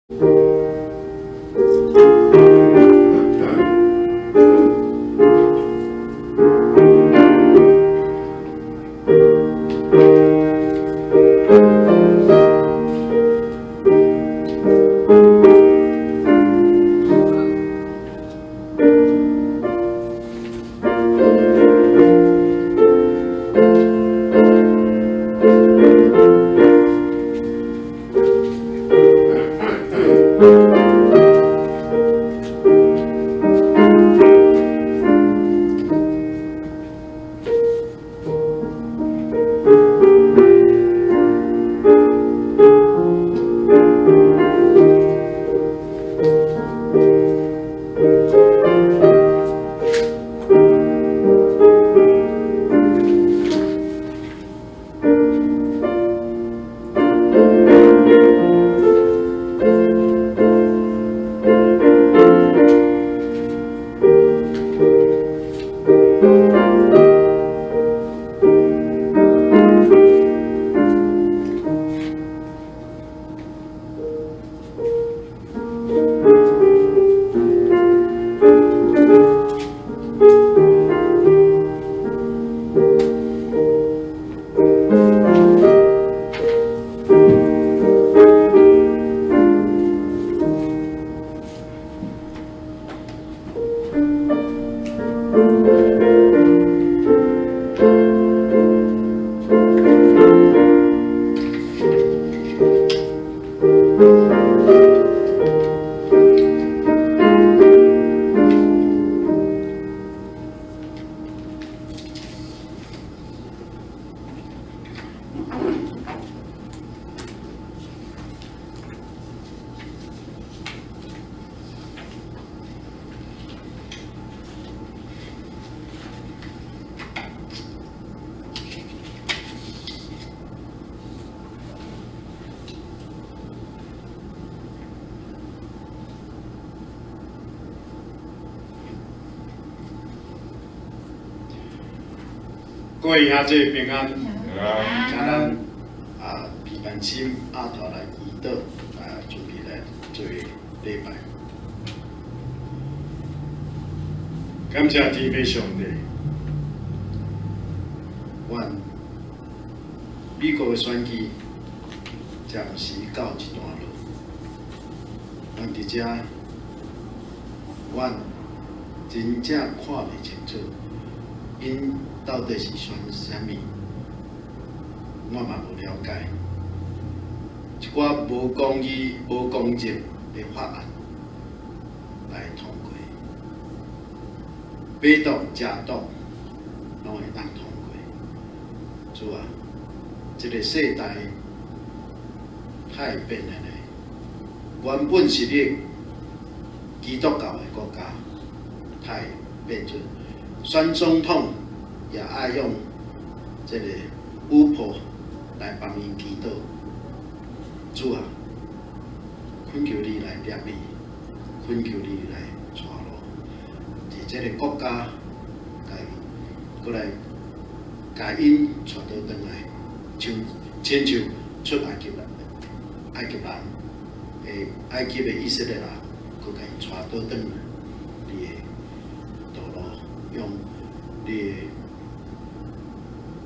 各位兄弟平安，请咱平安心阿头来祈祷，准备来做礼拜。感谢天父上帝，阮美国的选举暂时告一段落，阮伫遮，阮真正看袂清楚，因到底是选啥物，我嘛无了解。一寡无公义、无公正的法案来通过，买毒、食毒拢会当通过。主啊，这个世代太变了咧，原本是咧基督教的国家，太变做选总统。也爱用这个巫婆来帮伊祈祷，主啊，恳求你来接你，恳求你来带路，伫这个国家，过来，甲因带倒转来，亲像出埃及人，埃及的以色列人，佮甲因带倒转来，你的道路用你的。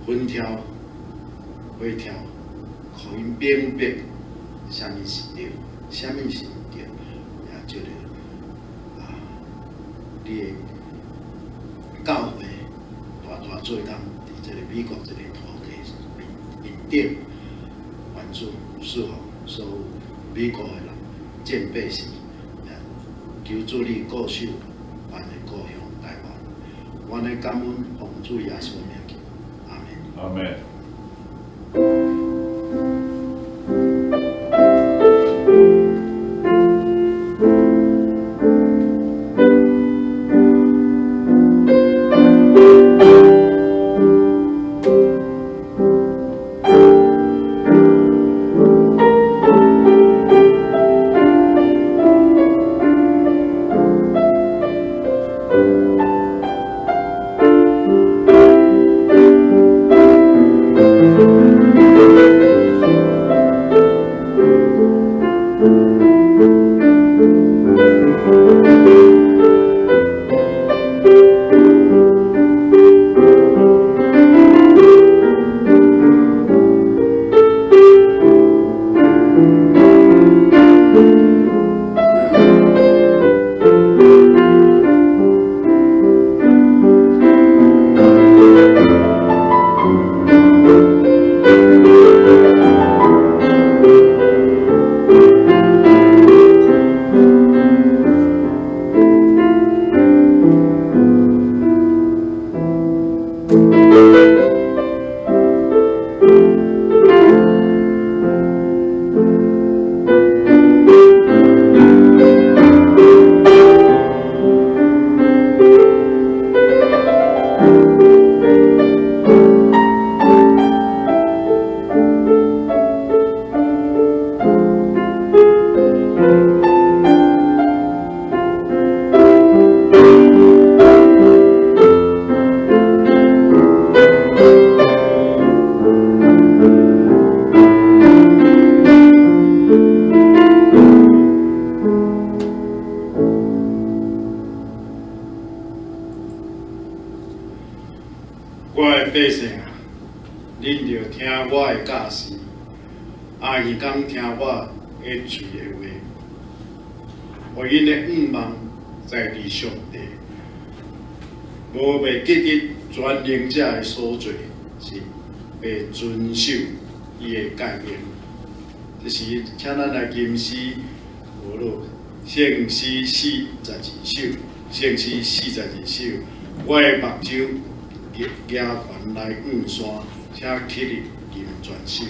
分条、微条，互因明白啥物是对，啥物是毋对，也即个你的教会大做工，伫即个美国即个土地面顶，愿主赐福所有美国的人、见百姓，求主你顾守咱的故乡台湾，阮的感恩奉主耶稣名求。Amen. 恁着听我的教示，暗暝讲听我的嘴的话，互因的愿望在你上帝，无被记得全能者的所做，是被遵守伊的诫命。这时，请咱来吟诗，无落圣诗42首，圣诗42首，我的目睭举拳来仰山，请起立吟全首。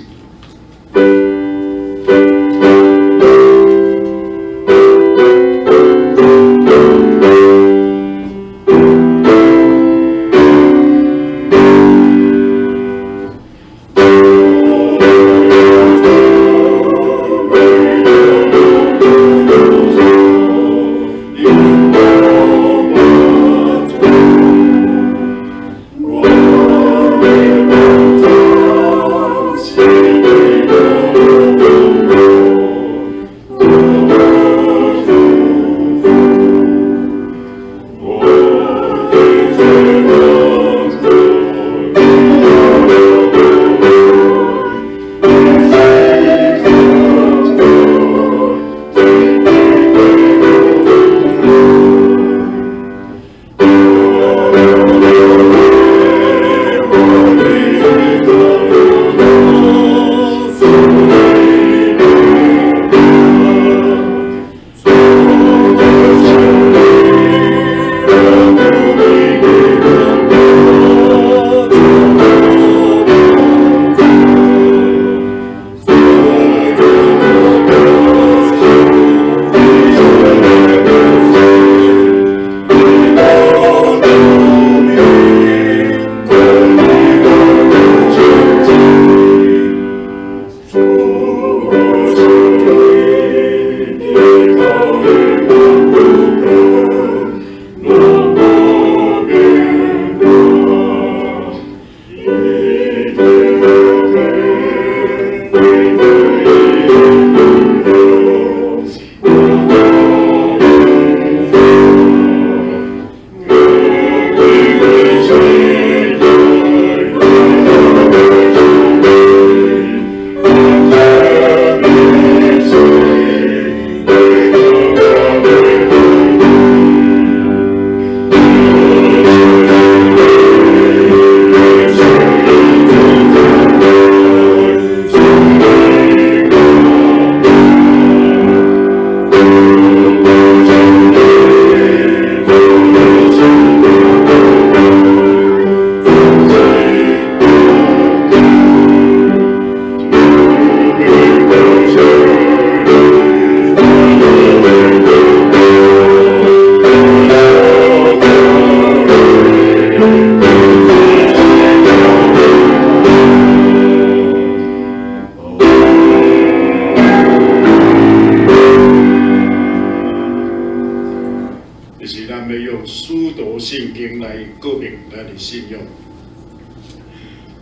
信用。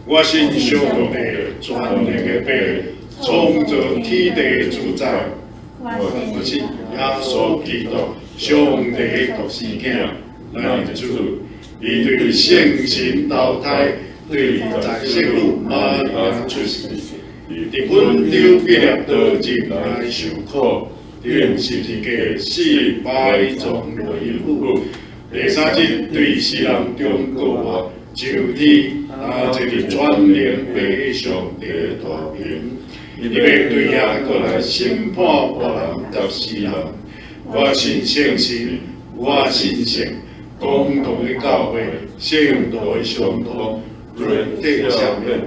我信上帝全能的爸，创造天地主宰。我信耶稣基督，上帝的独生囝，咱的主，伊对圣神投胎，对在圣母玛利亚出世，伫温州毕业道入来受苦，顶十字架死摆葬为父。第三日对世人忠告我，上天这个全能爸上帝的大名，伊要对遐过来审判活人甲死人。我信圣神，我信圣，共同的教会，圣道的相通，伦体相免，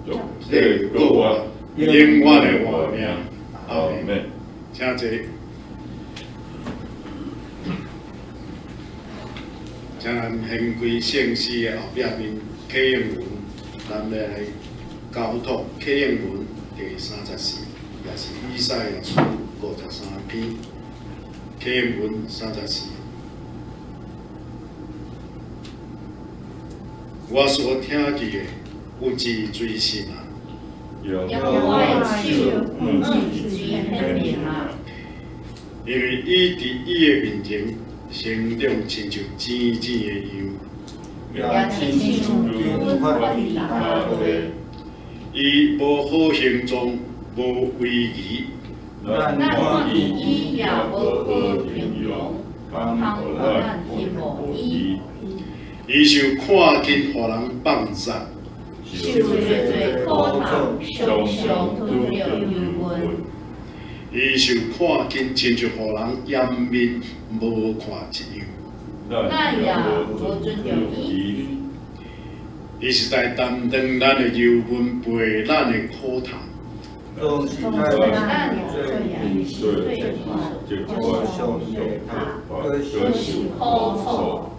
肉体过活，永远的活命。阿门。请坐。请咱献归圣诗的后壁面启应文，咱要来交托启应文第34，也是以赛亚书53篇。启应文34，我所听见的，有志追寻啊！用我的手不止追分明啊！因为伊伫伊的面前。成长亲像甜甜的羊，也亲像牛发的巴花，伊无好行踪，无威仪。咱看见伊也无好形容，帮互咱羡慕伊。伊受看见互人放杀，受侪苦痛，常常拄着忧闷。伊受看见亲像互人颜面无看一样。咱也无尊重伊。伊是在担当咱的忧闷，陪咱的苦痛。总是咱咱这样对话，结果上帝他可受苦楚。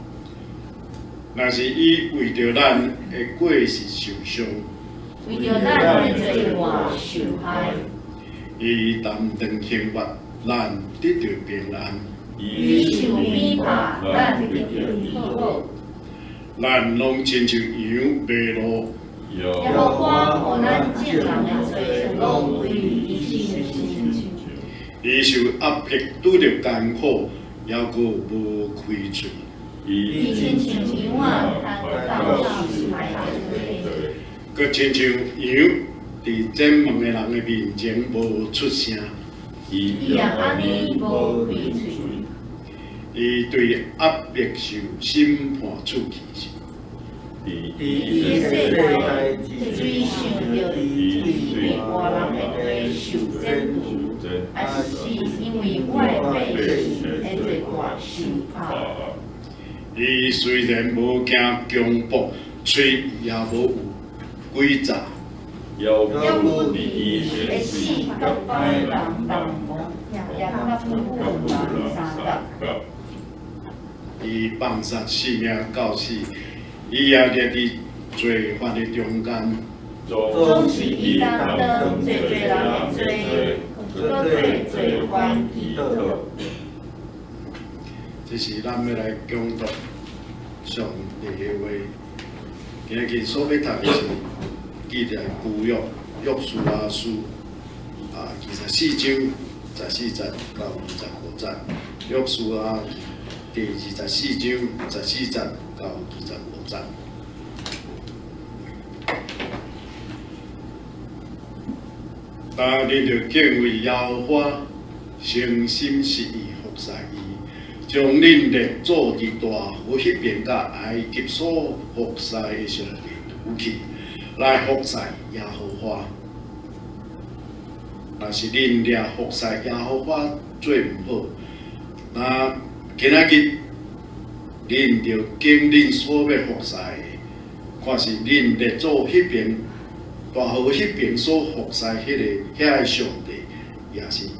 若是伊为着咱的过失受伤，为着咱的罪恶受害，伊担当刑罚，咱得到平安。伊受逼迫，咱得到医好。咱拢亲像羊迷路，耶和华互咱正人的罪拢归于伊身上。伊受压迫，拄着艰苦，还阁无开喙。伊亲像羊啊，通到受害罪。佮亲像羊，伫前问的人的面前无出声。伊也安尼无开喙。伊对压迫受审判处去。伊的世代最想着伊对外人的罪受震怒，还是因为外辈的罪恶受怕。伊虽然无惊强暴，嘴也无有诡诈。要不伊会死甲歹人同谋，也甲不人相斗。伊放杀性命到死，伊也立伫罪犯的中间。总是伊担当最人的罪，搁对罪犯祈祷。这是咱要来讲读上帝的话。今日所要读的是记载旧约约书亚书24章14节到25节，约书亚第24章14节到25节。但你着敬畏耶和华，诚心实意服侍伊，将恁列祖伫大河迄边甲埃及所服侍的上帝除去，来服侍耶和华。若是恁列服侍耶和华做毋好，那今仔日恁着经恁所要服侍的，看是恁列祖迄边。大河迄边所服侍遐个上帝，也是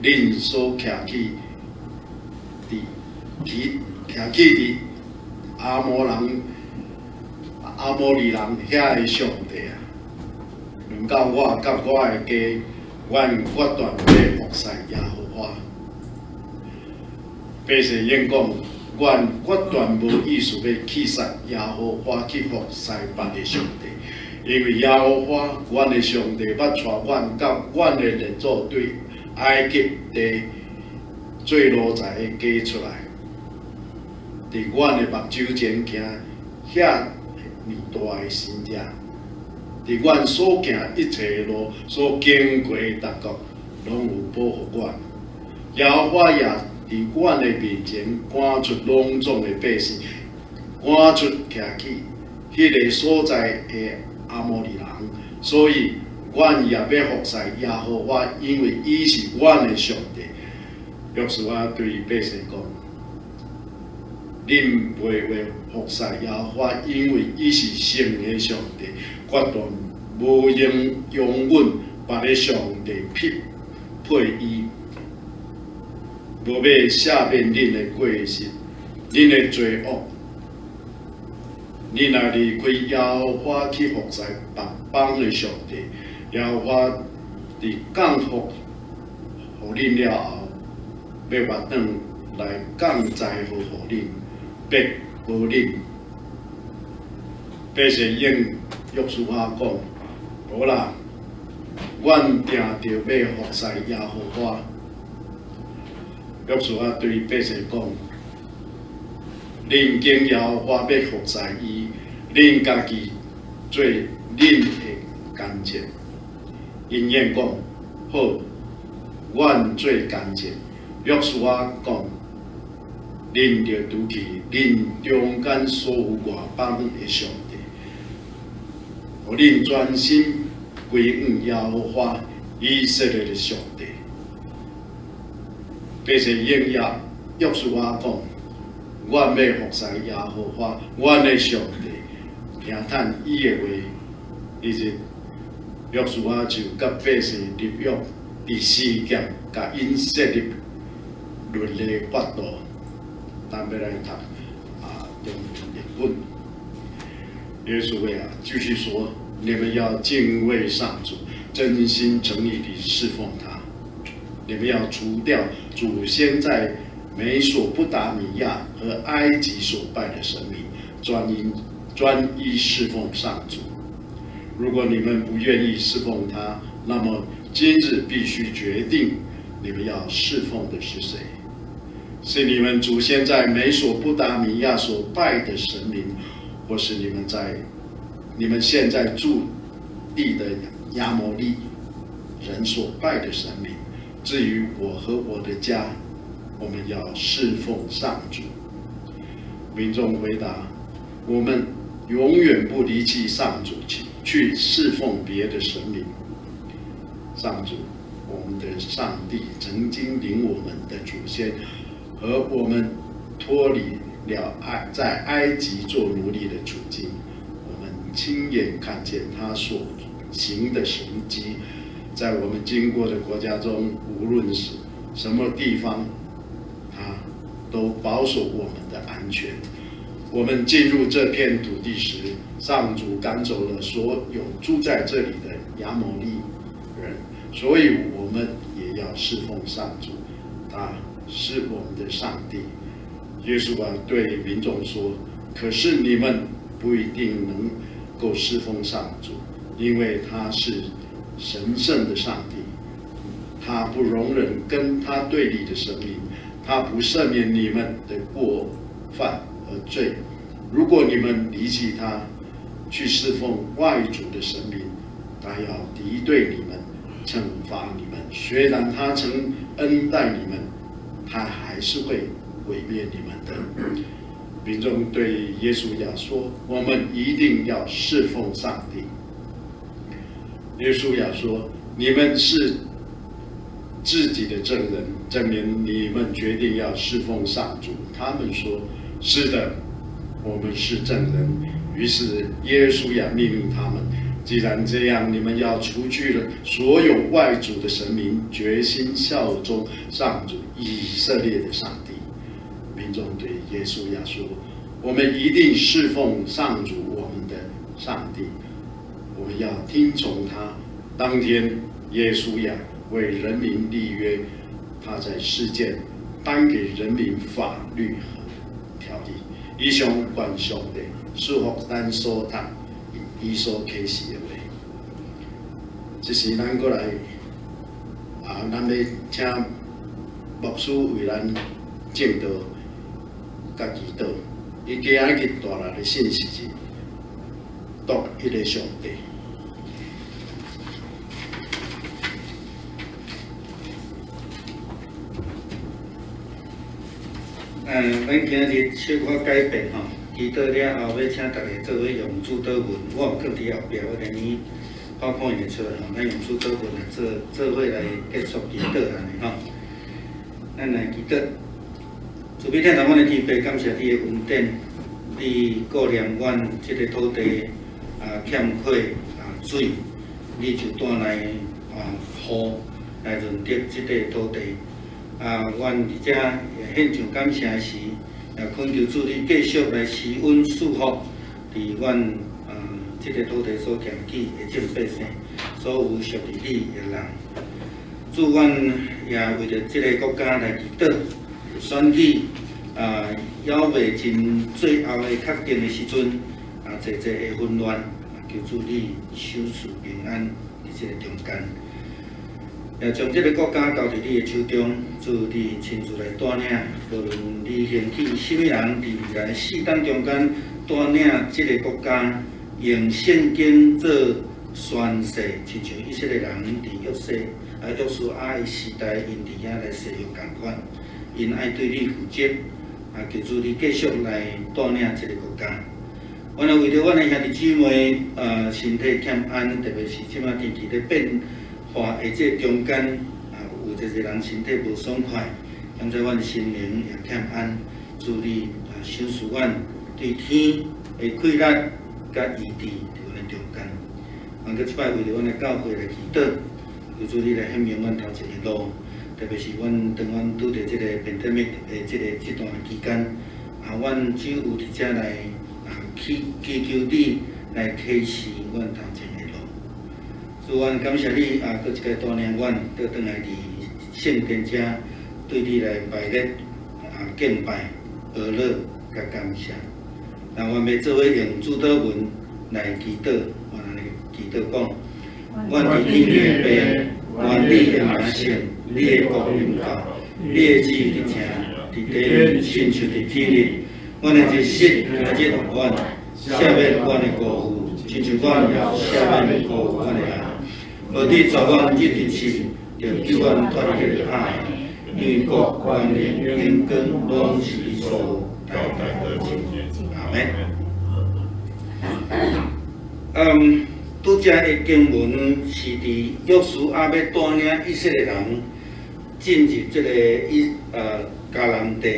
恁所徛起伫阿摩利人遐个上帝啊。轮到我甲我的家，阮决断要服侍耶和华。百姓应讲，阮决断无意思要去杀耶和华去服侍别个上帝。因为耶和华，阮的上帝捌带阮甲阮的列祖对埃及地做奴才的家出来，伫阮的目睭前行遐尼大的神者，伫阮所行一切的路所经过的各国，拢有保护阮。耶和华也伫阮的面前赶出拢总的百姓，赶出徛起迄个所在的阿摩利人，所以阮也要服侍耶和华，因为伊是阮的上帝。约书亚对百姓讲：恁袂为服侍耶和华，因为伊是圣的上帝，决断无用拥阮别个上帝匹配伊，无要赦免恁的过失，恁的罪恶。你若离开耶和华去服侍别邦的上帝，耶和华伫降福互恁了后，要目转来降灾祸互恁，别无恁。百姓应约书亚讲：无啦，阮定着要服侍耶和华。约书亚对百姓讲：恁敬耶和华要服侍伊，恁家己做恁的干净。因言讲好，阮最干净。约书亚讲，恁着拄起恁中间所有外邦的上帝，互恁专心归向耶和华以色列的上帝。这是应验约书亚讲，阮要服侍耶和华，阮的上帝，听叹伊的话，伊就约书亚就甲百姓立约，第四节甲因设立律例法度，咱要来读中文译本。耶稣就是说，你们要敬畏上主，真心诚意地侍奉他。你们要除掉祖先在美索不达米亚和埃及所拜的神明，专一侍奉上主。如果你们不愿意侍奉他，那么今日必须决定你们要侍奉的是谁。是你们祖先在美索不达米亚所拜的神明，或是你们现在住地的亚摩利人所拜的神明。至于我和我的家，我们要侍奉上主。民众回答：我们永远不离弃上主，去侍奉别的神明。上主，我们的上帝曾经领我们的祖先和我们脱离了在埃及做奴隶的处境，我们亲眼看见他所行的神迹。在我们经过的国家中，无论是什么地方，他都保守我们的安全。我们进入这片土地时，上主赶走了所有住在这里的亚摩利人，所以我们也要侍奉上主，他是我们的上帝。耶稣对民众说：可是你们不一定能够侍奉上主，因为他是神圣的上帝，他不容忍跟他对立的神明，他不赦免你们的过犯和罪。如果你们离弃他，去侍奉外族的神明，他要敌对你们，惩罚你们。虽然他曾恩待你们，他还是会毁灭你们的。民众对耶稣说：我们一定要侍奉上帝。耶稣说：你们是自己的证人，证明你们决定要侍奉上主。他们说：是的，我们是证人。于是耶稣命令他们：既然这样，你们要除去了所有外族的神明，决心效忠上主以色列的上帝。民众对耶稣说：我们一定侍奉上主我们的上帝，我们要听从他。当天，耶稣为人民立约，他在世间颁给人民法律和条例。以上关上的束缚咱所读以所启示的话，这是咱过来咱要请牧师为咱证道、甲祈祷。伊今仔日带来的信息是独一个上帝。咱今日小可改变吼，祈祷了后，要请大家做伙用主祷文，我有放伫后壁，我给你PowerPoint会出来吼，咱用主祷文来做伙来结束祈祷安尼吼。咱来祈祷，慈悲天堂阮的天父，感谢你的恩典，你顾念阮即个土地欠缺水，你就带来雨来润泽即个土地。阮伫遮也献上感谢时，也恳求主你继续来施恩赐福，伫阮即个土地所建起的众百姓，所有属于你的人。主，阮也为着即个国家来祈祷，选举还未真最后的确定的时阵，侪的混乱，求主你守持平安伫即个中间。也将这个国家交伫你的手中，主你亲自来带领，无论你兴起什么人，伫未来世代中间带领这个国家，用圣经做宣誓，亲像以色列人伫约书亚的时代，因伫遐来誓约共款，因爱对你负责，求主你继续来带领这个国家。我来为着阮的兄弟姊妹，身体欠安，特别是即马天气咧变化的这中间，有一个人身体无爽快，现在阮的心灵也欠安，祝你赏赐阮对天的快乐甲医治伫阮的中间。搁即摆为着阮的教会来祈祷，求主你来显明阮头前的路，特别是当阮拄着即个pandemic的这段期间，阮只有伫遮来。祈求你来启示阮头前的路，主阮感谢你搁一个带领阮倒转来伫圣殿遮，对你来拜列敬拜、而乐甲感谢。那阮要做伙用主祷文来祈祷，我来祈祷讲：阮伫天的父，愿你的名圣，你的国临到，你的旨意伫正，伫地面亲像伫天里。阮的日食甲日同阮，赦免阮的过负，亲像阮也赦免过负阮的人。无你抓阮入地市，就救阮脱离迄个歹，因为国、权力、荣光，拢是你所有，代代的经阿门。拄则的经文是伫约书亚要带领以色列人进入这个迦南地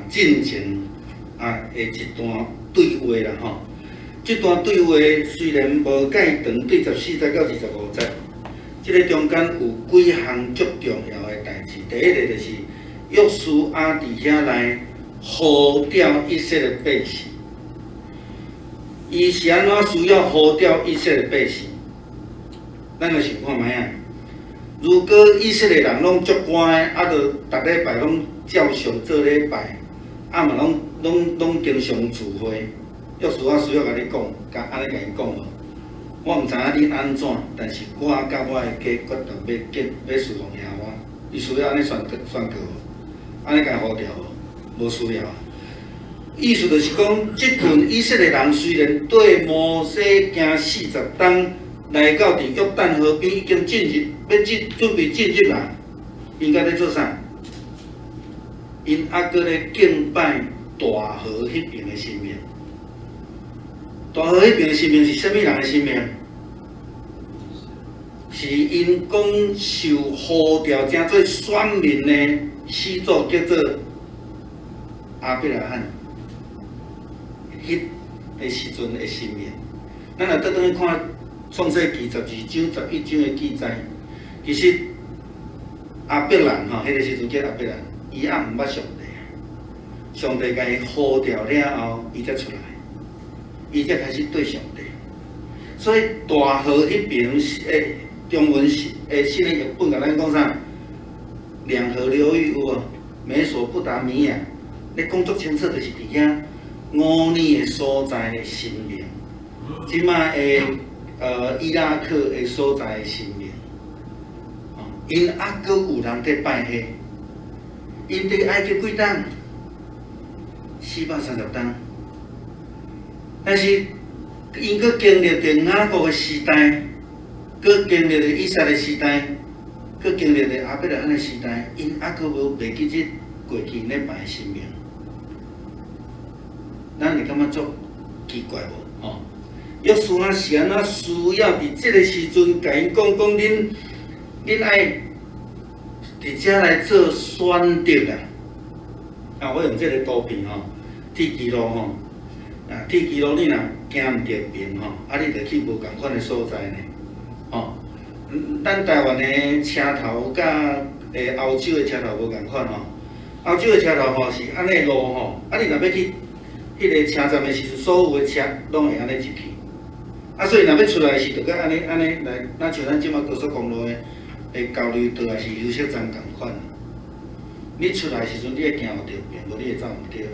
进前。的一段对话啦吼，这段对话虽然无介长，对14节到25节，这个中间有几项足重要的代志。第一个就是约书亚伫遐来呼召以色列百姓，伊是安怎需要呼召以色列百姓？咱就想看卖啊！如果以色列人拢足乖的，就逐礼拜拢照常做礼拜。嘛拢经常聚会，约书亚需要甲你讲，安尼甲伊讲无？我毋知影你安怎，但是我甲我的家决定要侍奉耶和华。伊需要安尼宣告无？安尼甲伊呼召无？无需要。意思就是讲，即群以色列人虽然对摩西行40冬，来到伫约旦河边已经准备进入啦，因甲咧做啥？因还阁咧敬拜大河迄边的神明。大河迄边的神明是啥物人的神明？是因讲受呼召成做选民的始祖，叫做亚伯拉罕。迄个时阵的神明，咱若倒转去看创世纪12章、11章的记载，其实亚伯兰迄个时阵叫亚伯兰。伊也毋捌上帝啊！上帝甲伊呼召了后，伊才出来，伊才开始对上帝。所以大河迄边诶，中文新的译本甲咱讲啥？两河流域有无？美索不达米亚，咧讲足清楚，就是伫遐5年的所在的神明，即卖的伊拉克的所在的神明，因还阁有人伫拜迄。因伫埃及几冬？430冬。但是因佫经历着雅各的时代，佫经历着以撒的时代，佫经历着亚伯拉罕的时代，因还佫无袂记即过去咧拜的神明。咱会感觉足奇怪无？吼！约书亚是安怎需要伫即个时阵甲因讲恁爱？伫遮来做选择啦！我用这个图片吼，铁基路吼，铁基路你若行毋着面吼，你着去无共款的所在呢，吼。咱台湾的车头甲欧洲的车头无共款吼，欧洲的车头吼是安尼路吼，你若要去迄个车站的时阵，所有的车拢会安尼入去，所以若要出来时，着甲安尼来，咱像咱即马高速公路的。交流道也是休息站共款，你出来时阵，你会行有着边，无你会走毋着。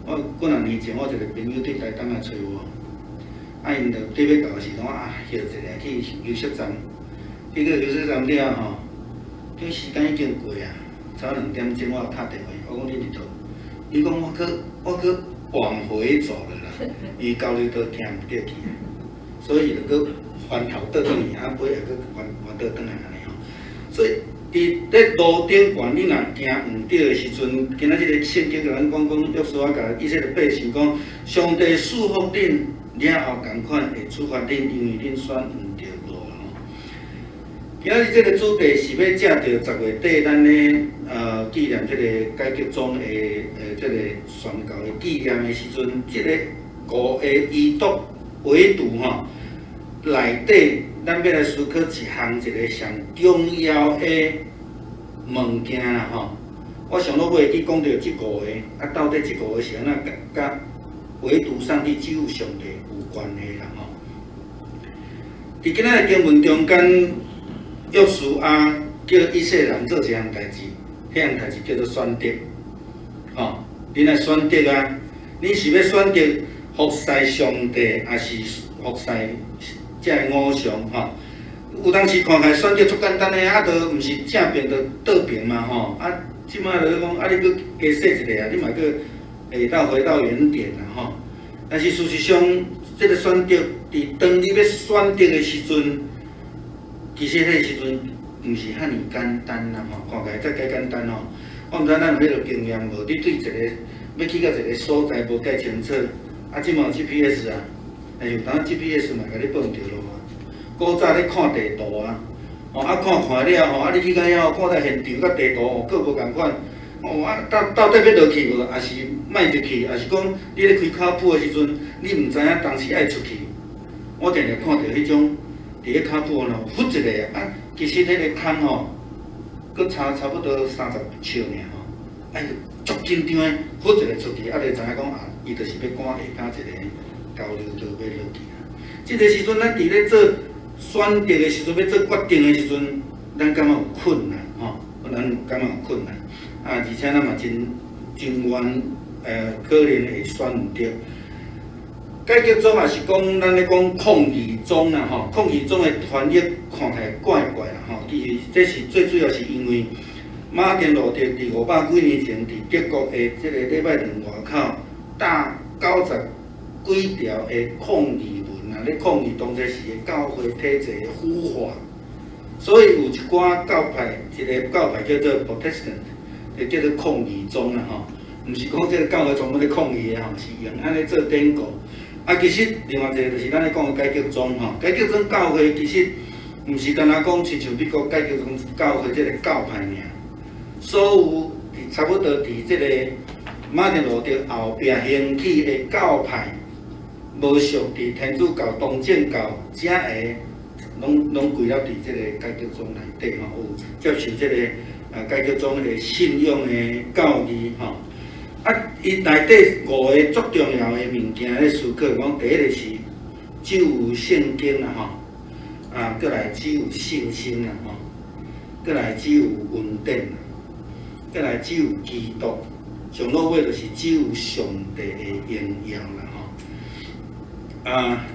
我几若年前，我一个朋友伫台东来找我，因着准备到的时阵，歇一下去休息站，去到休息站了吼，迄时间已经过啊，差2点钟，我拍电话，我讲你伫倒？伊讲我往回走了啦，因为交流道行毋着去，所以就翻头倒转去，啊尾也搁翻倒转来安尼吼。所以伫咧路顶悬，你若行毋对的时阵，今仔日个圣经甲咱讲，约书亚甲以色列百姓讲，上帝祝福恁了后，共款会处罚恁，因为恁选毋对路吼。今仔日这个主题是要借着10月底咱咧纪念这个改革宗的这个宣告的纪念的时阵，这个5个遗毒围堵吼内底。咱要来思考一个上重要的物件啦吼。我想到尾去讲到即5个，啊，到底即5个是安怎甲唯独上帝只有上帝有关系啦吼。伫今仔日经文中间，约书亚叫以色列人做一项代志，迄项代志叫做选择，吼，你来选择啊，你是要选择服侍上帝，还是服侍？这五常吼，有当时看起来选择足简单的，啊，都毋是正边就倒边嘛吼，啊，即摆就讲啊，你搁加说一个啊，你嘛搁会当回到原点啦吼。但是事实上，这个选择伫当你要选择的时阵，其实迄个时阵毋是遐尔简单啦吼，看起来才介简单吼。我毋知咱有迄个经验无？你对一个要去到一个所在无介清楚，啊，即嘛有 GPS 啊。但是有当 GPS 嘛，甲你报着咯嘛。古早咧看地图啊，啊看了吼，啊你去到遐看到现场甲地图各无共款，啊到底要落去无？还是莫入去？还是讲你咧开卡普的时阵，你毋知影当时爱出去？我定定看到迄种伫咧卡普咯，忽一个啊，其实迄个坑吼，佫差不多30尺尔吼，哎，足紧张的，忽一个出去，啊，就知影讲啊，伊就是要赶下骹一个。交流道要落去啊！即个时阵，咱伫咧做选择的时阵，要做决定的时阵，咱感觉有困难吼，咱感觉有困难啊！而且咱嘛真冤可能会选毋着。改革宗也是讲，咱咧讲抗议宗啦吼，抗议宗的翻译看起来怪怪啦吼。其实这是最主要是因为马丁路德伫500几年前伫德国的即个礼拜堂外口打90几条的抗议文啊，咧抗议当时是个教会体制的腐化，所以有一寡教派，一个教派叫做 Protestant， 就叫做抗议宗啦吼。毋是讲即个教会专门咧抗议的吼，是用安尼做典故。啊，其实另外一个就是咱咧讲的改革宗吼，改革宗教会其实毋是单单讲亲像美国改革宗教会即个教派尔，所有差不多伫即个马丁路德后壁兴起的教派。无属伫天主教、东正教正个，拢归了伫即个改革宗内底吼，有接受即个改革宗的信仰的教义吼。啊，伊内底5个足重要的物件咧思考，讲第一个是只有圣经啦吼，啊，过来只有信心啦吼，过来只有恩典啦，过来只有基督，上落尾就是只有上帝的荣耀啦。啊，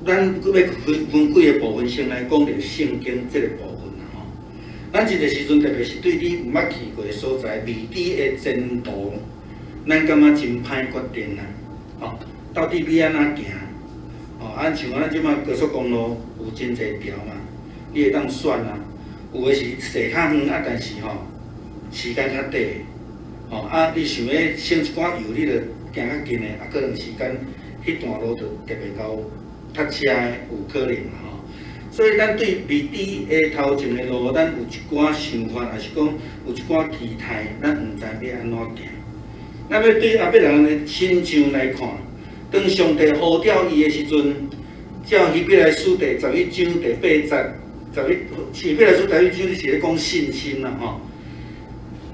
咱要分几个部分先来讲着圣经这个部分啦吼。咱这个时阵，特别是对你毋捌去过的所在，未知的前途，咱感觉真歹决定啦。吼，到底要安怎行？吼，像咱即摆高速公路有真侪条嘛，你会当选啊。有的是坐较远啊，但是吼时间较短。吼啊，你想要省一寡油，你着行较近的，啊，可能时间。迄段路就特别够塞车的，有可能嘛吼。所以咱对未知的头前的路，咱有一寡想法，还是讲有一寡期待，咱毋知要安怎行。咱要对后壁人的亲像来看，当上帝呼召伊的时阵，照希伯来书第11章第8节希伯来书第11章是咧讲信心啦吼。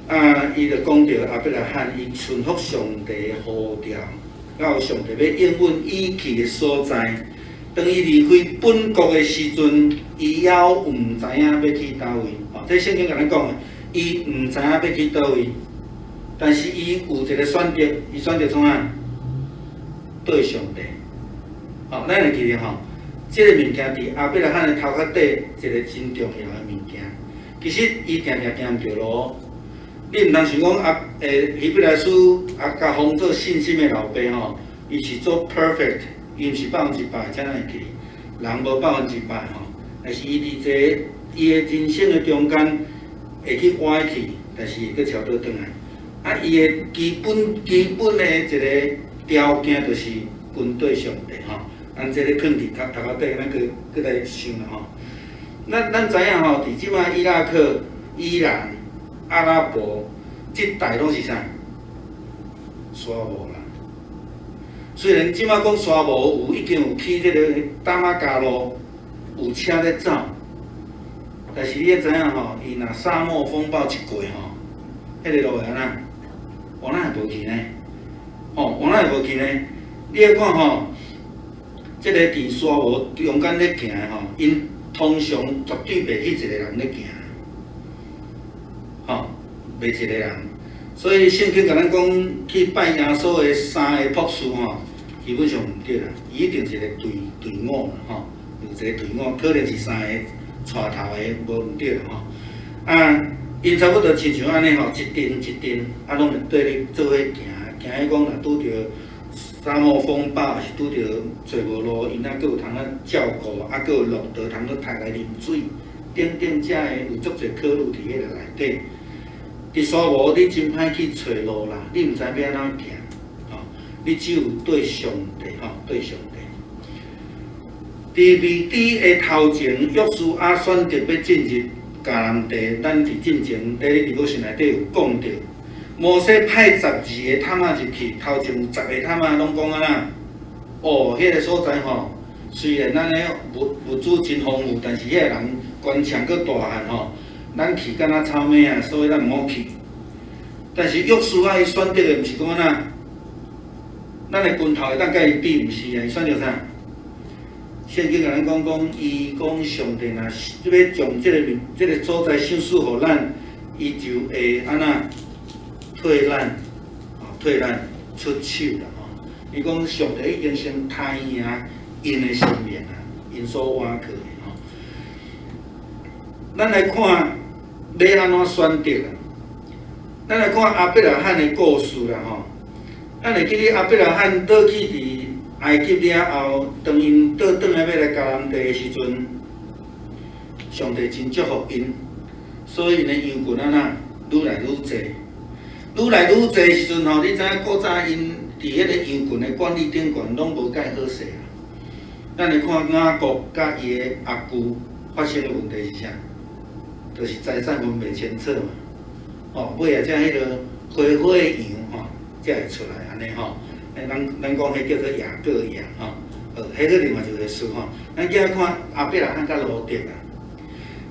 啊，伊就讲着后壁来喊伊顺服上帝的呼召。到上帝要应允伊去的所在，当伊离开本国的时阵，伊还毋知影要去倒位。哦，这圣经甲咱讲的，伊毋知影要去倒位，但是伊有一个选择，伊选择创啥？对上帝。哦，咱会记得吼，这个物件伫阿伯拉罕的头壳底一个真重要的物件。其实伊定行毋着路。你毋通想讲希伯来书甲封做信心的老爸吼，伊是做 perfect， 伊毋是100%，才咱会记。人无100%吼，但是伊伫伊的人生的中间会去歪去，但是会去超倒转来。啊，伊的基本的一个条件就是军队上帝吼。咱这个放伫头壳底，咱搁来想啦吼。咱知影吼，伫即摆伊拉克、伊朗、阿拉伯，即带拢是啥？沙漠啦。虽然即摆讲沙漠已经有起即个大马加路有车咧走，但是你也知影吼，伊若沙漠风暴一过吼，迄个路会安怎？往哪会无去呢？往哪会无去呢？你来看吼，即个伫沙漠中间咧行吼，因通常绝对袂去一个人咧行，袂一个人。所以圣经甲咱讲去拜耶稣的3个博士吼，基本上毋对啦，伊一定是一个队伍啦吼，有一个队伍，可能是3个带头的，无毋对啦吼。啊，因差不多亲像安尼吼，一阵一阵，啊，拢会对你做伙行，行迄讲若拄着沙漠风暴，还是拄着找无路，因还佫有通啊照顾，啊，佫有路道通去抬来啉水，等遮的有足侪考虑伫迄个内底。伫沙漠你真歹去找路啦，你毋知要安怎行，你只有对上帝对上帝。伫未知的头前，约书亚选择要进入迦南地，咱伫进前伫历史内底有讲着。摩西派12个探仔入去，头前有10个探仔拢讲安怎？迄个所在吼，虽然咱的物资真丰富，但是遐个人官腔佫大汉吼，咱去敢若草蜢啊，所以咱毋好去。但是约书亚伊选择的毋是讲安怎？咱的军头会当甲伊比，毋是啊，伊选择啥？圣经甲咱讲，伊讲上帝若要将即个所在赏赐互咱，伊就会安怎？退咱出手啦吼！伊讲上帝已经先摊赢因的性命啊，因所挖去的吼。咱来看要安怎选择啊？咱来看亚伯拉罕的故事啦吼。咱会记得亚伯拉罕倒去伫埃及了后，当因倒转来要来迦南地的时阵，上帝真祝福因，所以呢羊群安怎愈来愈侪。愈来愈侪时阵吼，你知影古早因伫迄个羊群的管理顶悬拢无介好势啊。咱来看雅各甲伊的阿舅发生的问题是啥？就是财产分袂清楚嘛。尾仔才迄个花羊吼，才会出来安尼吼。咱讲迄叫做雅各羊吼，迄个另外一个事吼。咱今仔看亚伯拉罕甲罗德啊，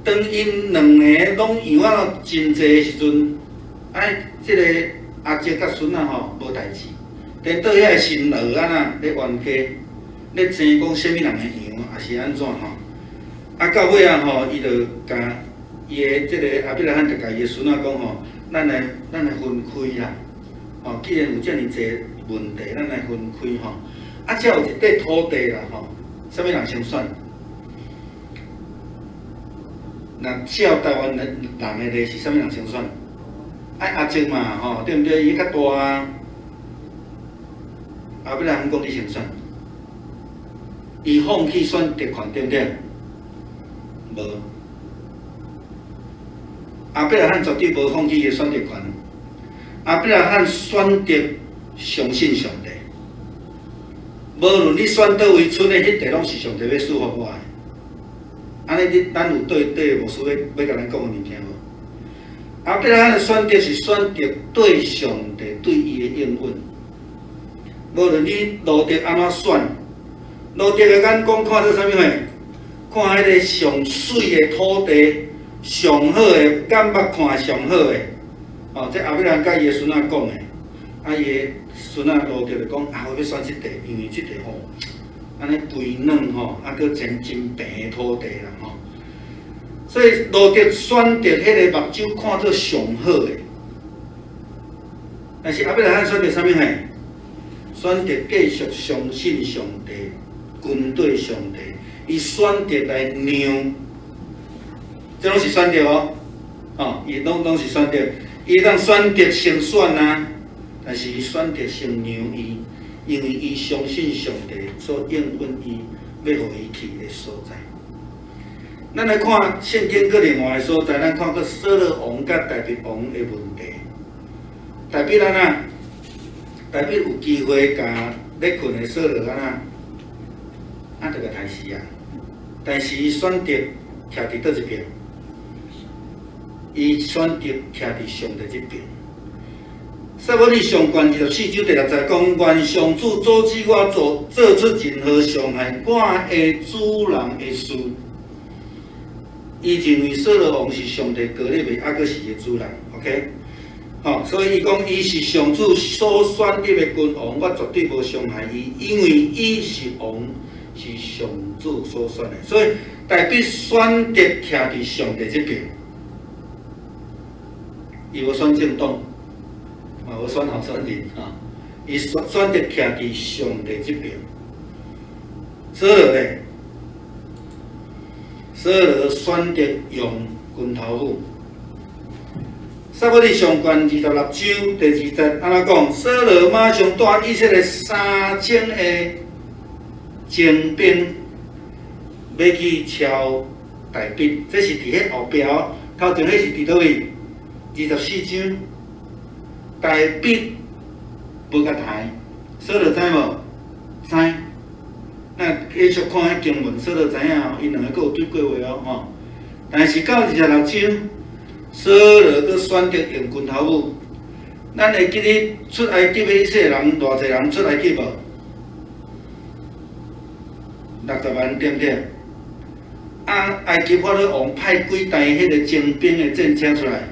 当因两个拢羊仔真济的时阵。即个阿叔甲孙仔吼无代志，等到遐个新郎安那咧冤家，咧争讲啥物人的羊，还是安怎吼？到尾啊吼，伊就甲伊的即个阿伯拉罕就甲伊的孙仔讲吼，咱来分开啦。既然有遮尔济问题，咱来分开吼。才有一块土地啦吼，啥物人先选？若照台湾人的例是啥物人先选？阿叔嘛吼，对毋对？伊较大啊，亚伯拉罕讲你先选，伊放弃选择权，对毋对？无，亚伯拉罕绝对无放弃伊的选择权。亚伯拉罕选择相信上帝，无论你选倒位村的迄地，拢是上帝要赐福我的。安尼咱有对无需要甲咱讲的物件无？亚伯拉罕的选择是选择对上帝对伊的应允，无论你路德安怎选，路德的眼光看到啥物货？看迄个上水的土地，上好的，眼目看上好的。这亚伯拉罕甲伊的孙仔讲的，伊的孙仔路德就讲我要选即地，因为即地吼，安尼肥嫩吼，佫真平的土地啦吼。所以路德选择迄个目睭看做上好的，但是亚伯拉罕选择啥物货？选择继续相信上帝，军队上帝，伊选择来让，这拢是选择哦，伊拢是选择，伊当选择先选啊，但是伊选择先让伊，因为伊相信上帝所应允伊要互伊去的所在。咱来看圣经个另外的所在，咱看个扫罗王甲大卫王的问题。大卫安那？大卫有机会甲咧困的扫罗安那？就甲杀死啊！但是伊选择徛伫倒一边？伊选择徛伫上帝这边。撒母耳上卷24章第6节讲：愿上主阻止我做出任何伤害我的主人的事。伊认为扫罗王是上帝高立的，还阁是伊的主人。OK， 所以伊讲伊是上主所选立的君王，我绝对无伤害伊，因为伊是王，是上主所选的。所以大卫选择徛伫上帝这边，伊无选政党。无选候选人伊选择徛伫上帝这边。扫罗咧，扫罗选择用拳头斧。撒母耳上卷26章第2节安怎讲？扫罗马上带以色列3000个精兵要去敲大卫，这是伫迄后壁头前，迄是伫倒位24章。大卫无甲抬，扫罗知无？知。那继续看迄经文，扫罗知影哦，因两个佫有对过话哦。但是到26章，扫罗佫选择用拳头斧。咱会记得出埃及的以色列人偌济人出埃及无？60万对不对？埃及法老王派几台迄个精兵的战车出来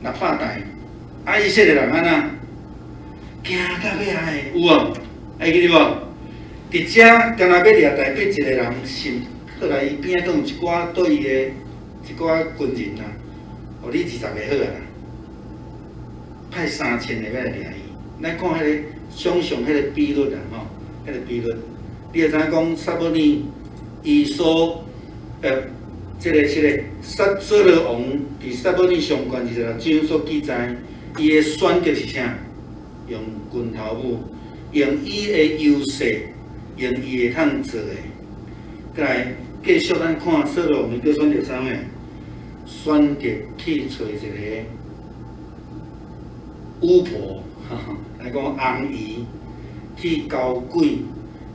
，600台。以色列人安那惊到要害，有无？会记得无？伫遮干那要掠大卫一个人，后来伊边仔佫有一寡对伊的一寡军人啊，互你20个好啊啦，派3000个要来掠伊。咱看迄个想象迄个比率啊，迄个比率，你会知影讲撒母耳伊所这个扫罗王伫撒母耳上卷26章所记载。伊的选择是啥？用拳头斧，用伊的优势，用伊会通做的。再来继续咱看扫罗王，伊佫选择啥物？选择去找一个巫婆，来讲红姨，去交鬼，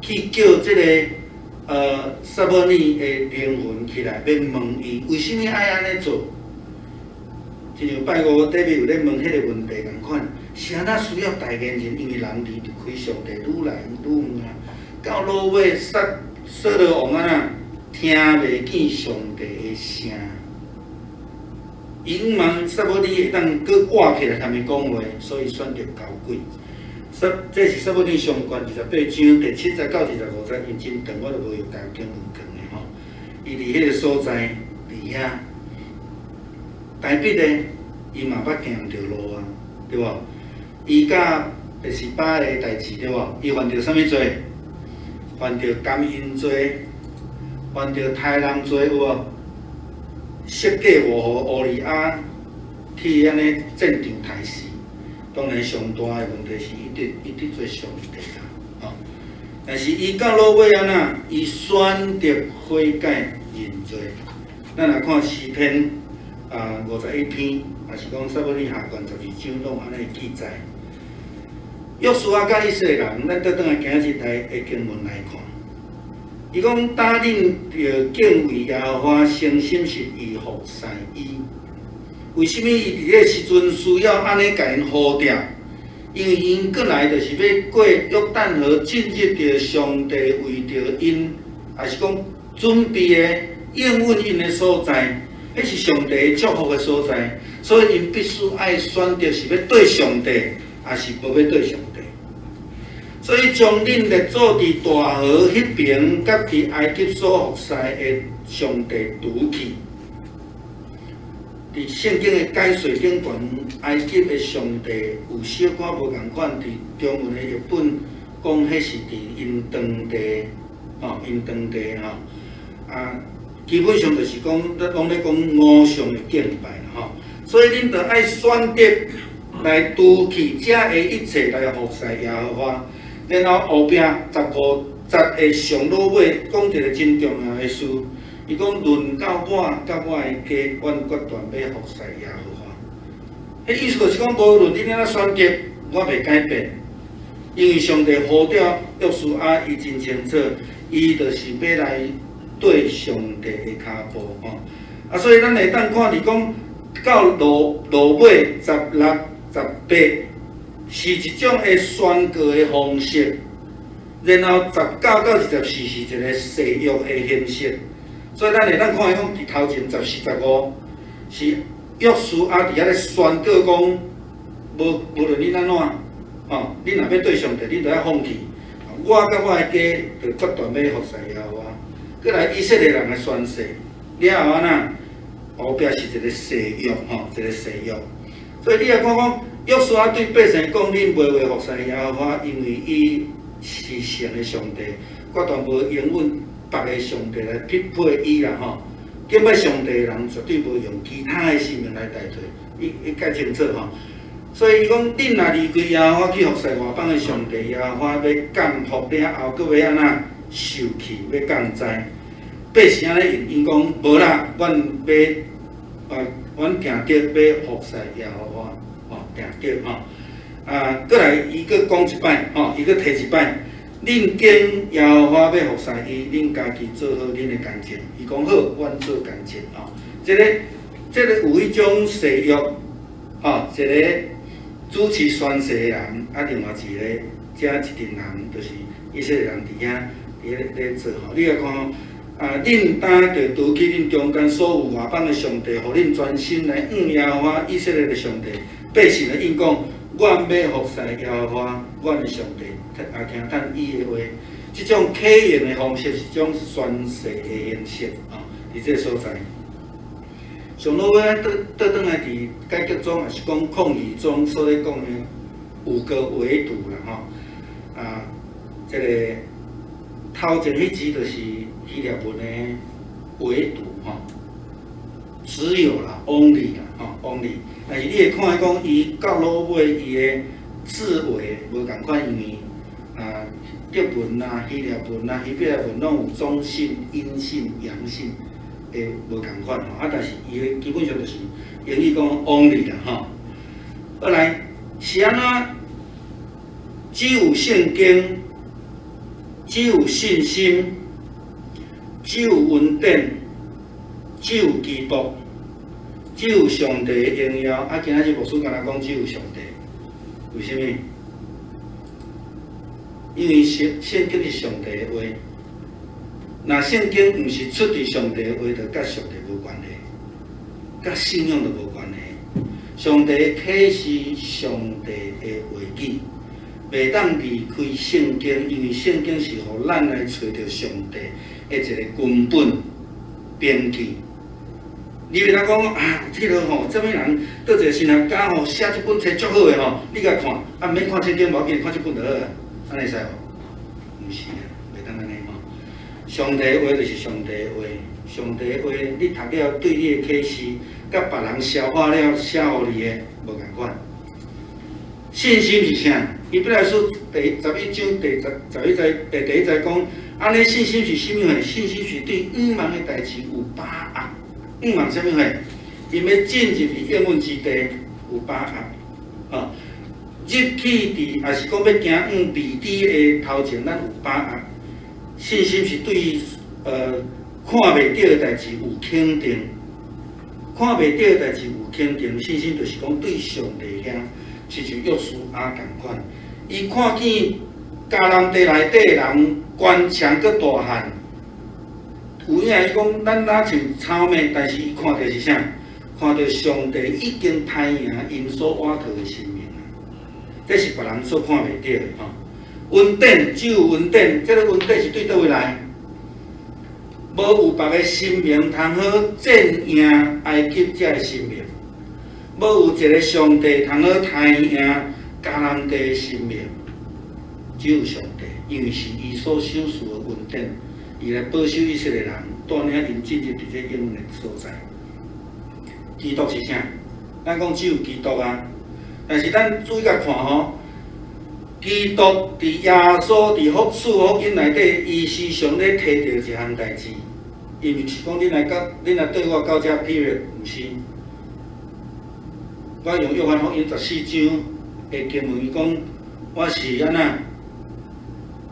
去叫这个撒母耳的灵魂起来，要问伊为什么爱安尼做？亲像拜五底面有咧问迄个问题共款，是安那需要代言人，因为人离开上帝愈来愈远啊。到落尾扫罗王安那听袂见上帝的声，因望撒母耳会当搁活起来，他们讲话，所以选择交鬼。这是撒母耳上卷28章第7节到25节，因真长我就无用交经文讲的吼。伊伫迄个所在伫遐。大卫咧，伊嘛捌行着路啊，对无？伊甲拔示巴的代志对无？伊犯着啥物罪？犯着奸淫罪，犯着杀人罪有无？设计祸害乌利亚去安尼战场杀死。当然上大的问题是伊得做上帝啦，但是伊到落尾安那，伊选择悔改认罪。咱来看诗篇。51篇，也是讲撒母耳下卷12章拢安尼记载。约书亚甲以色列人，咱倒转来今日来的经文来看，伊讲答应着敬畏耶和华，诚心实意服侍伊。为什么伊伫个时阵需要安尼甲因呼召？因为因过来就是要过约旦河，进入着上帝为着因，也是讲准备的应允因的所在。迄是上帝祝福的所在，所以因必须爱选择是要对上帝，还是无要对上帝。所以将恁列祖伫大河迄边，甲伫埃及所服侍的上帝除去。伫圣经的解说顶段，埃及的上帝有小可无共款，伫中文的译本讲迄是伫因当地，因当地基本上就是讲，拢咧讲偶像的敬拜啦吼，所以恁着爱选择来除去遮的一切来服侍耶和华，然后后壁15个上落尾讲一个真重要的事，伊讲论到我甲我的家，阮决断要服侍耶和华。迄意思就是讲，无论你安怎选择，我袂改变，因为上帝呼召约书亚，伊真清楚，伊就是要来对上帝的脚步吼。啊，所以咱会当看伫讲到落尾16、18，是一种的宣告的方式。然后19到24是一个誓约的形式，所以咱会当看伊讲伫头前14、15是约书亚伫遐咧宣告讲，无论你安怎，吼，你若要对上帝，你就要放弃。我甲我的家就决断要服侍耶和华。过来以色列人的宣誓，了后安那后壁是一个誓约，吼，一个誓约。所以你来看讲，约书亚对百姓讲，恁袂为服侍耶和华，因为伊是神的上帝，决断无永远别个上帝来匹配伊啦吼。敬拜上帝的人绝对无用其他的生命来代替，伊介清楚吼。所以伊讲，恁若离开耶和华去服侍外邦的上帝，耶和华要降福了后，佫要安那受气，要降灾。百姓安尼因讲无啦，阮定着要服侍耶和华，吼，定着吼。过来伊佫讲一摆，吼，伊佫提一摆，恁敬耶和华要服侍伊，恁家己做好恁的工程。伊讲好，阮做工程吼。这个有一种誓约，吼，一个主持宣誓的人，啊，另外一个遮一群人，就是以色列人伫遐咧做吼。你来看吼，恁担着拄起恁中间所有外邦的上帝，互恁专心来耶和华以色列的上帝。百姓的应讲。阮要服侍耶和华，阮的上帝，也听咱伊的话。即种考验的方式是一种宣誓的形式啊，伫这个所在。上落尾倒转来伫解决中，也是讲抗议中所咧讲的5个维度啦吼。这个头前迄字就是希腊文的维度吼，只有啦 ，only 啦吼 ，only。但是你会看讲，伊到落尾伊的字尾无共款，因为德文啊、希腊文啊、希伯来文拢有中性、阴性、阳性的无共款吼。但是伊的基本上就是英语讲 only 啦吼。后来是安怎？只有圣经，只有信心，只有稳定，只有基督。只有上帝的荣耀，今仔日牧师敢若讲只有上帝，为什么？因为圣经是上帝的话，若圣经毋是出自上帝的话，就甲上帝无关系，甲信仰就无关系。上帝的启示，上帝的话语，袂当离开圣经，因为圣经是互咱来找到上帝的一个根本边际。你袂当讲迄落吼，这物人倒一个神学家吼写一本册足好诶吼，你甲看，毋免看圣经无要紧，看即本就好啊，安尼使无？毋是啊，袂当安尼吼。上帝的话就是上帝的话，上帝的话你读了对你的启示，甲别人消化了写互你的无共款。信心是啥？伊本来说第11章第11节讲，安尼信心是啥物货？信心是对5万的代志有把握。5万啥物货？因要进入去应允之地有把握，入去伫也是讲要行未知的头前，咱有把握。信心是对看袂到的代志有肯定，看袂到的代志有肯定。信心就是讲对上帝遐，亲像约书亚共款，伊看见迦南地内底人官强佮大汉。有影伊讲，咱哪像草莓，但是伊看到是啥？看到上帝已经太赢因所挖讨的生命啊！这是别人所看袂到的吼。稳定，只有稳定，这个稳定是对倒位来？无有别个生命通好战赢埃及遮的生命，无有一个上帝通好太赢迦南地的生命，只有上帝，因为是伊所守护的稳定。伊来保守以色列人，带领因进入伫这应允的所在。基督是啥？咱讲只有基督啊，但是咱注意甲看吼，基督伫耶稣伫福音内底，伊时常咧提到一项代志，伊毋是讲恁来对我到遮 period， 毋是。我用约翰福音14章的经文，伊讲我是安那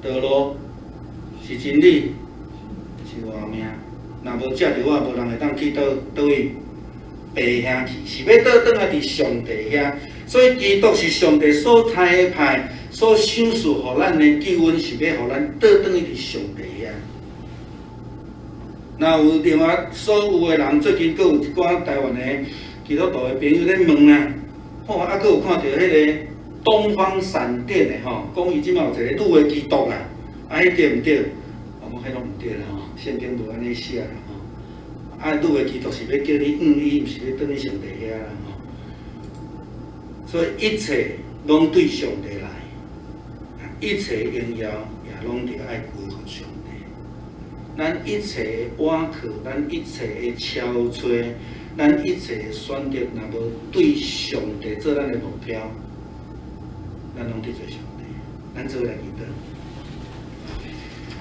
道路，是真理，是活命。若无借着我，无人会当去倒位爸遐去，是要倒转来伫上帝遐。所以基督是上帝所差派。所想述互咱的救恩，是要互咱倒转去伫上帝遐。那有另外所有的人，最近阁有一寡台湾的基督徒的朋友咧问啊，啊，阁有看到迄个东方闪电的吼，讲伊即马有一个女的基督啦，啊，迄对毋对？我讲迄拢毋对啦吼，圣经无安尼写啦吼。啊，女的基督是要叫你伊，毋是要倒去上帝遐啦吼。所以一切拢对上帝来。一切荣耀也拢着爱归乎上帝。咱一切的倚靠，咱一切的超找，咱一切的选择，若无对上帝做咱的目标，咱拢得罪上帝。咱做来祈祷。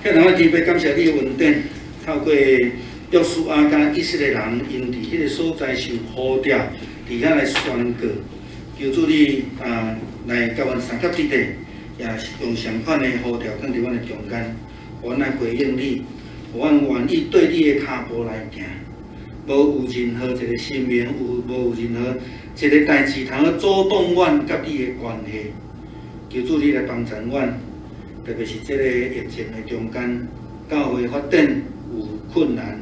向咱天父感谢你的恩典，透过约书亚甲以色列人，因伫迄个所在受呼召，伫遐来宣告，求主你来甲阮三甲之地。也是用相款的呼召放伫阮的中间，阮来回应你，阮愿意对你的脚步来行，无有任何一个心愿，无有任何一个代志通阻挡阮甲你的关系。求主你来帮助阮，特别是这个疫情的中间，教会发展有困难，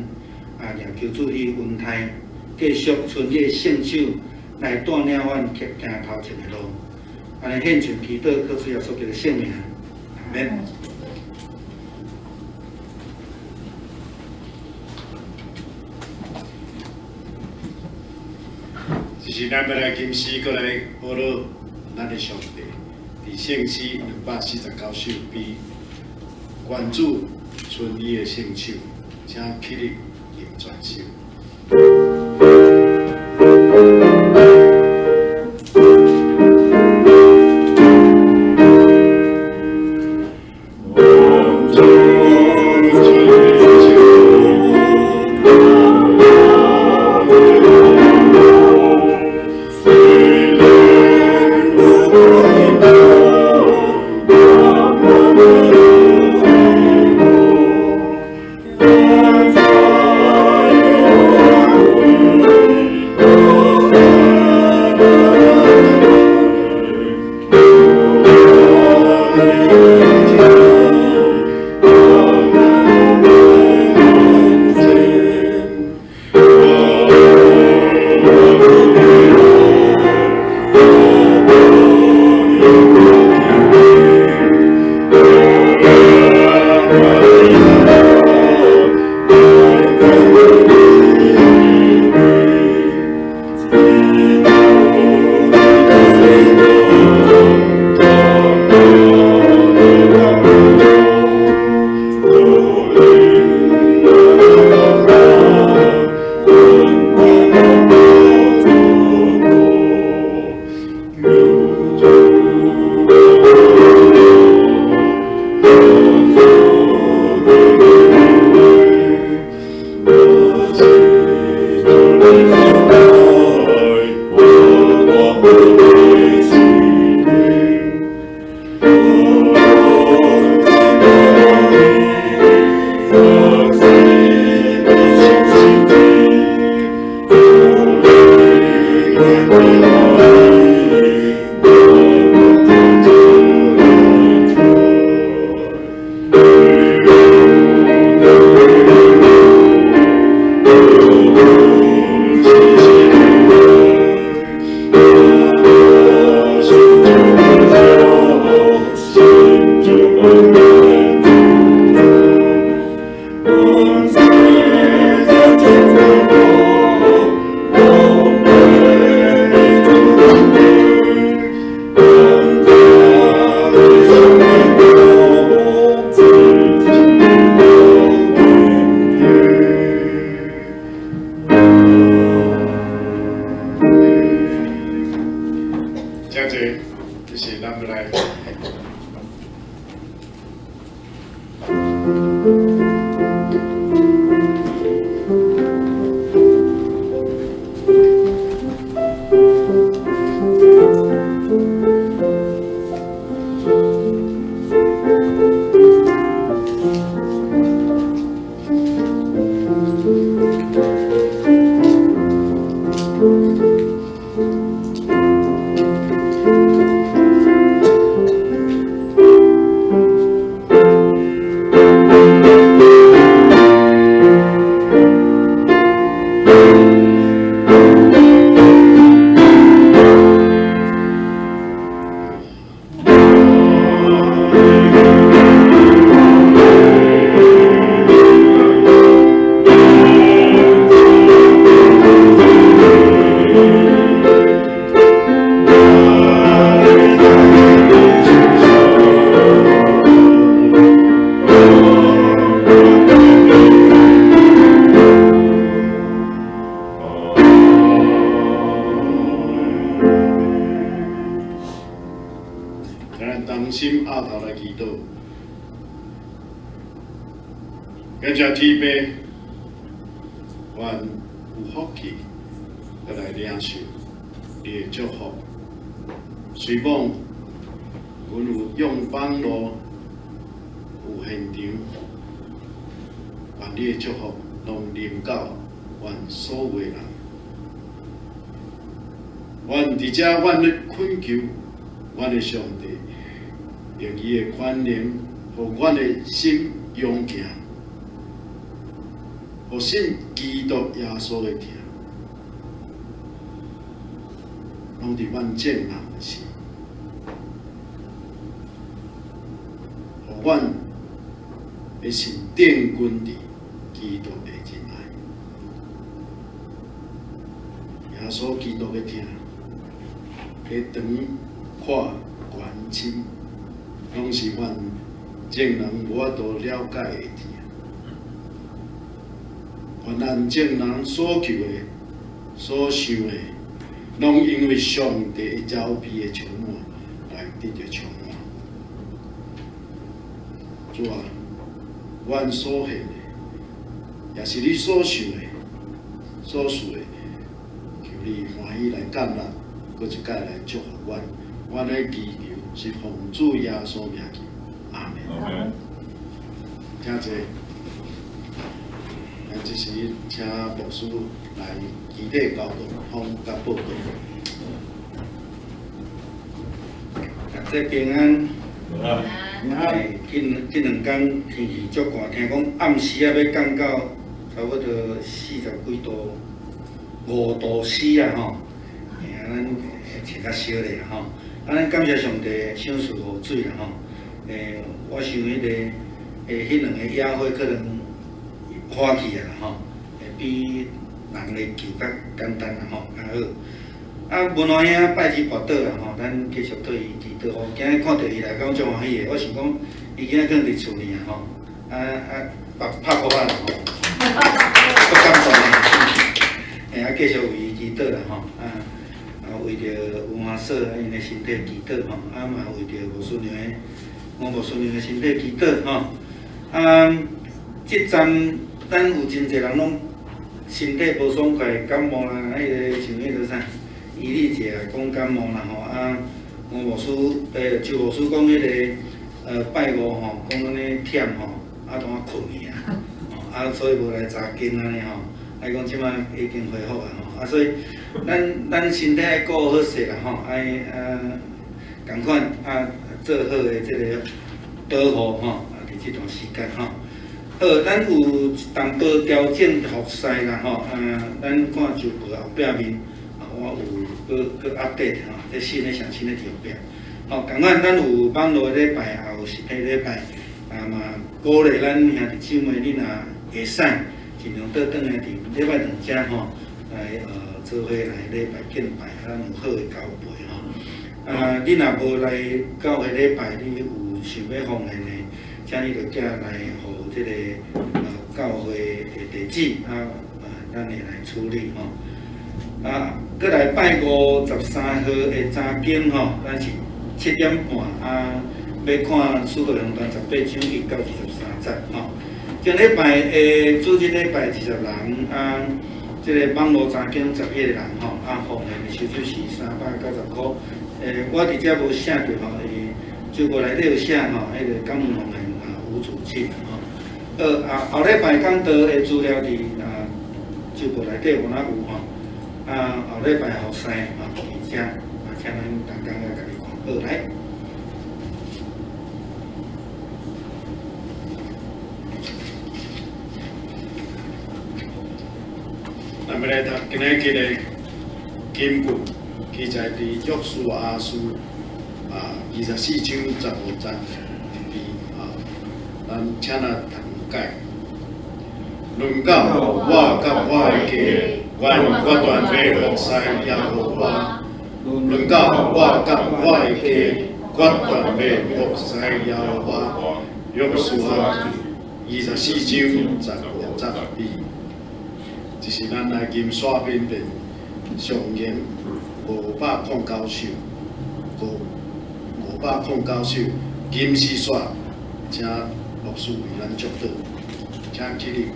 也求主你恩待，继续存你的圣手来带领阮行头前的路。安尼献上祈祷，靠主耶稣基督的圣名，阿免。就是咱要来今时，过来保罗咱的上帝，伫圣诗249首比关注存伊的圣手，请起立吟全首。同心压头来祈祷。感谢天父，愿有福气，要来领受你的祝福。虽望阮有用帮路，有现场，愿你的祝福拢临到阮所有的人。愿伫遮，阮咧恳求，阮的上帝，用伊的权能，互阮的心勇行，互信基督耶稣的行，拢伫阮正人的心，互阮的心定根伫基督的仁爱，耶稣基督的听。会长、宽、悬、深，拢是阮正人无法度了解的听。愿咱正人所求的、所想的，拢因为上帝招庇的充满来得到充满。主啊，阮所行的，也是你所想的、所属的，求你欢喜来感纳。搁一届来祝福阮，阮的祈求是奉主耶稣名求，阿门。请坐。这时请牧师来具体交通方甲报告。这平安。近两天天气足寒，听讲暗时啊要降到差不多40几度，5度4啊吼。咱穿较少咧吼，咱感谢上帝赏赐雨水啦吼。我想迄迄两个野火可能花去啊吼，比人咧求较简单啦吼，较好。啊，文华兄拜祭跋倒啦吼，咱继续对伊祈祷。哦，今日看到伊来讲足欢喜的，我想讲伊今日可能伫厝里啊吼，拍鼓啊啦吼，足感动的。继续为伊祈祷啦吼，为着文华社因的身体祈祷吼，嘛为着吴孙娘的身体祈祷吼。即站咱有真侪人拢身体无爽快，感冒啦，像迄个啥，伊利姐啊讲感冒啦吼，吴牧师周牧师讲迄个拜五吼，讲安尼忝吼，当困去啊，所以无来查经安尼吼，讲即摆已经恢复啊吼，所以。咱身体爱顾好势啦吼，爱共款做好的即个保护吼，伫即段时间吼。好，咱有淡薄调整服饰啦吼，咱看就无后壁面，我有搁 update 吼，即新的上新的照片。吼，共款咱有网络礼拜，也有实体礼拜，嘛鼓励咱兄弟姊妹，你若会使，尽量倒转来伫礼拜两遮吼来做伙来礼拜敬拜，咱有好的交陪吼。你若无来教会礼拜，你有想要奉献的，请你就寄来互即个教会的地址，咱会来处理吼。搁来拜5、13号的早经吼，咱是7点半要看四个两段18章1到23节吼。今礼拜主日礼拜20人即个网络查经11个人吼，奉献的收取是390块。我伫遮无写着吼，就无内底有写吼，迄个感恩奉献无主器吼。后礼拜讲道的资料伫就无内底有哪有吼。后礼拜后生吼，伫遮请咱大家家己看。好来。咱要来读今日的经句，记载伫约书亚书24章15节咱请咱读解。论到我甲我的家，愿我断不服侍耶和华；论到我甲我的家，我断不服侍耶和华。约书亚24章15节。这是咱来金沙边边上言509首，509 509首金丝线，请牧师为咱祝祷，请起立。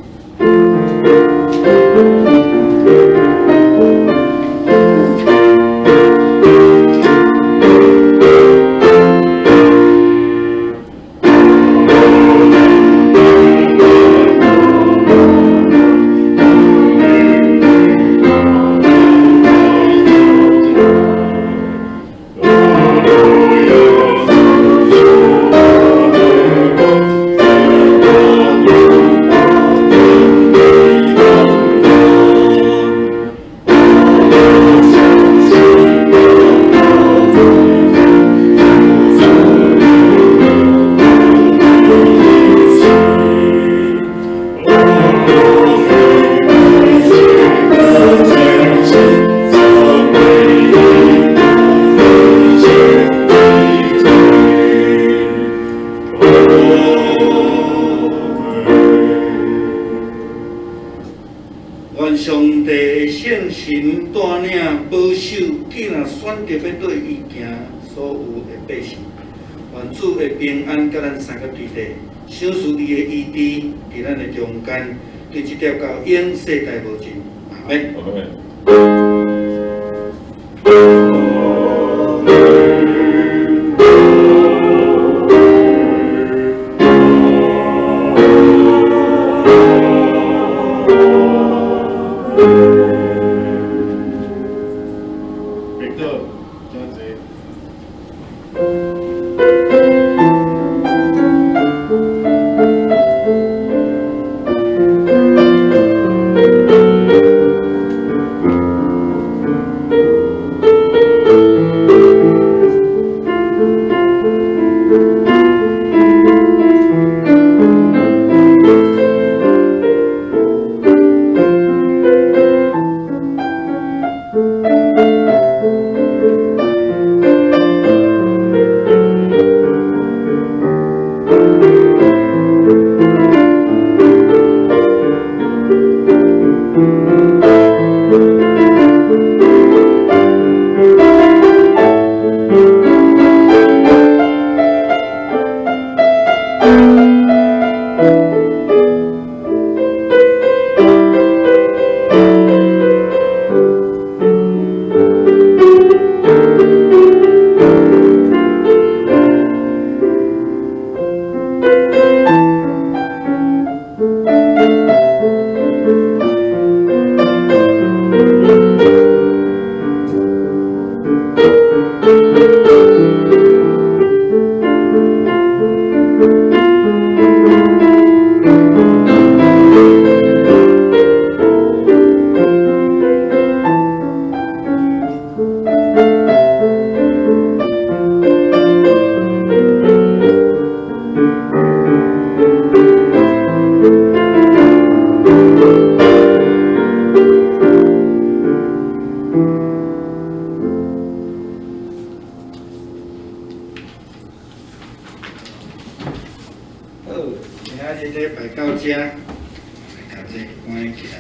愿上帝的圣神带领保守，既然选择要对伊行所有的百姓，愿主的平安甲咱三个对地，赏赐伊的医治，伫咱的中间，对这条到永世代无尽。阿门。好，今仔日礼拜到这，来把这关起来。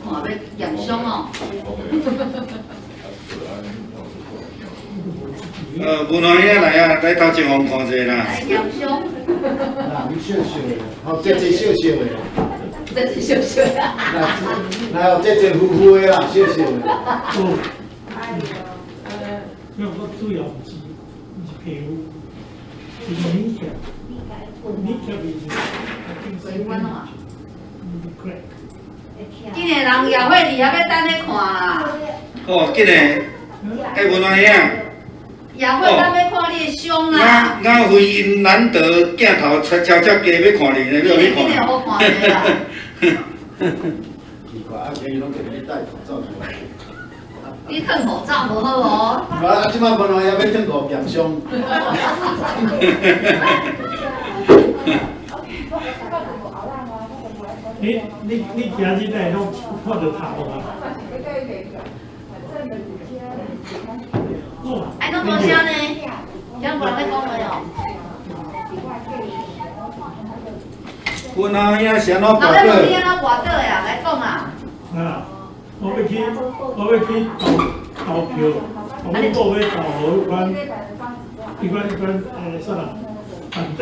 看要验伤哦。无奈兄来啊，来头前方看者啦。来验伤。那你笑笑的，好，这笑笑的。这是小小的。来，有这呼呼的啦，笑笑的。因为我主要是皮肤，是敏感，敏感是水温啊。crack。今个人也会伫遐要等咧看啦。哦，今日，无奈兄。也会等要看你的伤啦。我非因难得镜头悄悄加要看你呢，要你今日好看的啦。奇怪，今日拢摕你戴口罩出来。你脱口罩无好哦。无啦，即摆无奈要脱五验伤。你行进来拢看到头啊？哎，侬无声呢？讲无人在讲话哦。阮阿兄想到老报道，在问你安怎跋倒呀？来讲啊！啊，我要去投票，我要投互啥啦？板凳，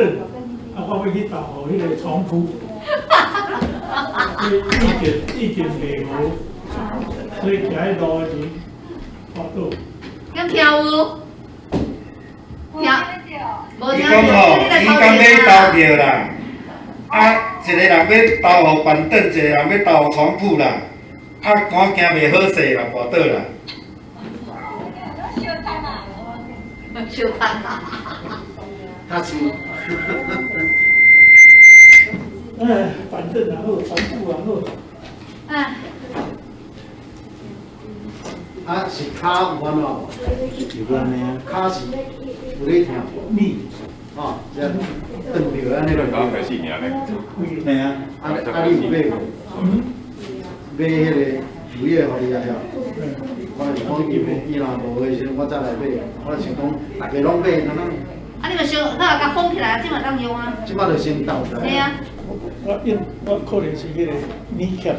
我要去投互迄个床铺。意见袂合，所以行喺路的时滑倒。讲听有？听？无听伊讲吼，伊讲要投票啦，一个人要投互板凳，一个人要投互床铺啦，看惊袂好势啦，跋倒啦。小看啊！他是，哎，板凳然后床铺然后，哎，啊是骹有安怎无？有安尼啊，骹是有咧听，你哦，这凳票安尼就刚对。开始你来，嘿啊，你有买无？嗯，买迄个油液互你啊晓？我是讲伊若无的时阵，我再来买。我想讲，袂拢买，哪能？啊，你们想，那甲封起来，即嘛当用啊？即摆就先倒出来。对啊。我可能是迄个米克，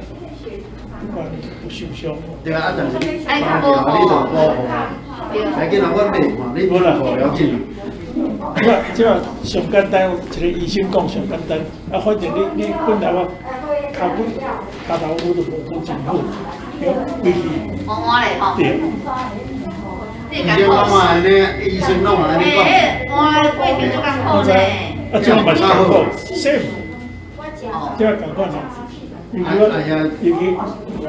不管有受伤。对啊，但是包条你就保护啊。来紧啊，我买嘛，你无了紧啊。即个上简单，一个医生讲上简单，啊，反正你本来我骹头我都无真好，规气。换换嘞吼。对。医生拢嘛安尼，医生拢嘛安尼讲。换过程就艰苦呢。啊，这样嘛是艰苦，same。这样赶快啦。哎呀，安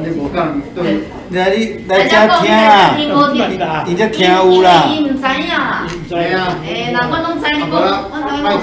尼无讲对。来你来遮听啊，你遮听有啦。伊唔知影啦。知啊。诶，那我拢知你讲，我麦克